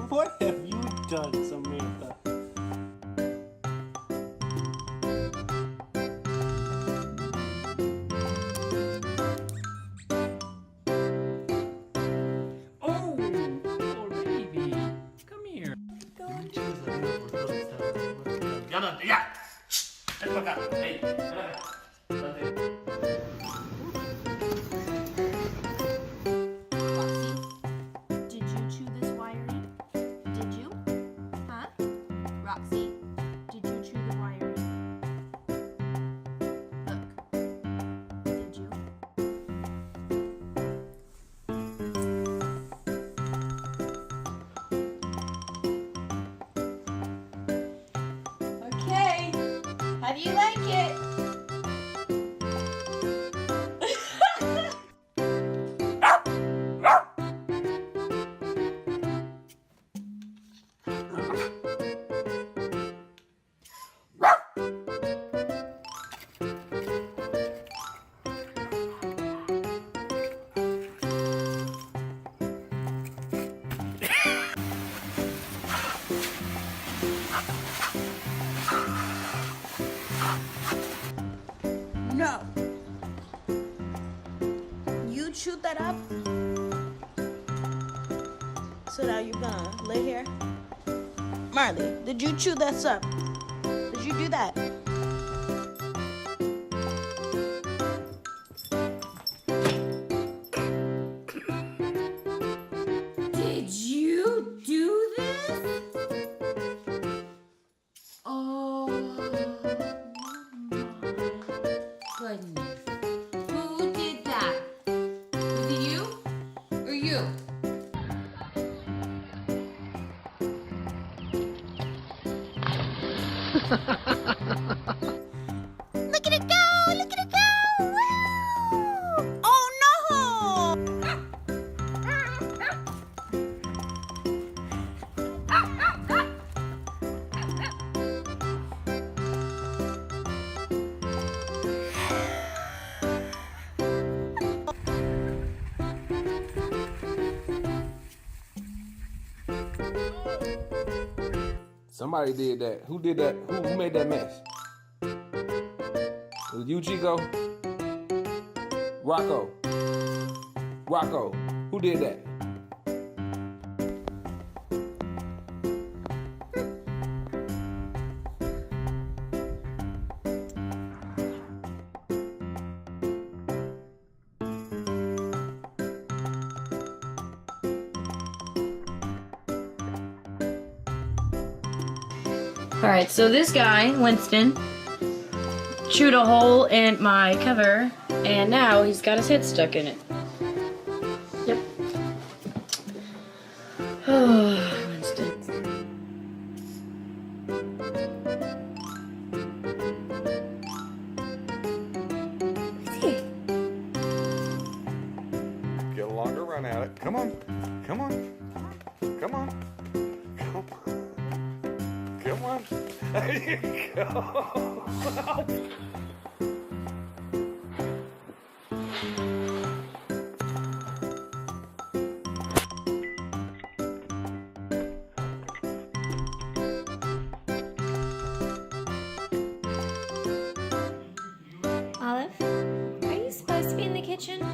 What have you done, Samantha? Oh, poor baby. Come here. Ya. Ven para acá. Hey, espérame. Espérate. Did you chew this wiring? Did you? Huh? Roxy, did you chew the wiring? Look. Did you? Okay. How do you like it? No. You chewed that up? So now you're gonna lay here? Marley, did you chew this up? Did you do that? Did you do this? Oh my goodness. Who did that? Was it you or you? Look at it go! Look at it go! Woo! Oh no! Somebody did that. Who did that? Who made that mess? Was it you, Chico? Rocco. Rocco. Who did that? Alright, so this guy, Winston, chewed a hole in my cover, and now he's got his head stuck in it. Yep. Oh, Winston. Get a longer run at it. Come on. Come on. Come on. Come on. Come on. There you go. Olive, are you supposed to be in the kitchen?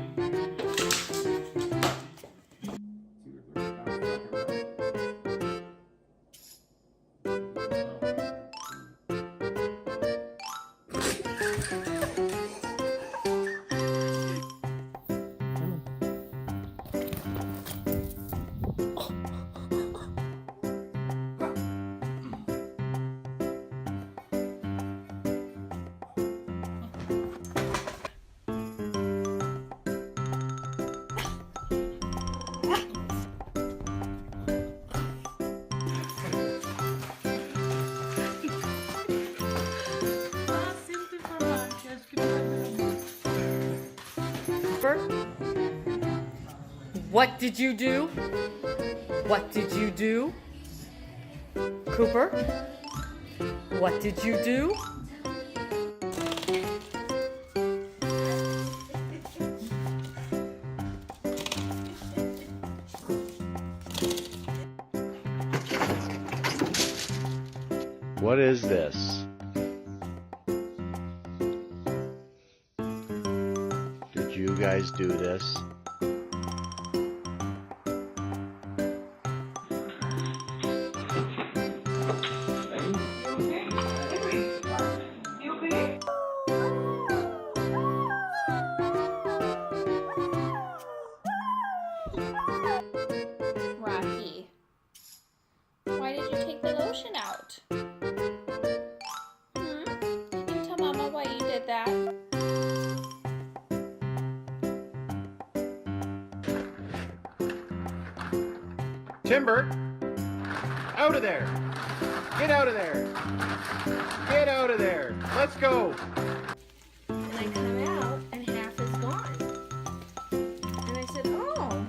Cooper? What did you do? What did you do? Cooper? What did you do? What is this? Did you guys do this? Rocky, why did you take the lotion out? Can you tell Mama why you did that? Timber, out of there! Get out of there! Get out of there! Let's go! And I come out and half is gone. And I said, oh,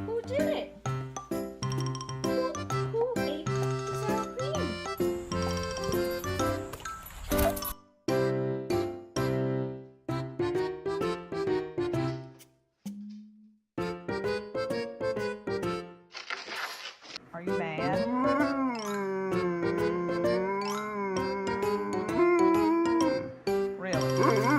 who did it? Who ate the sour cream? Are you mad? Really?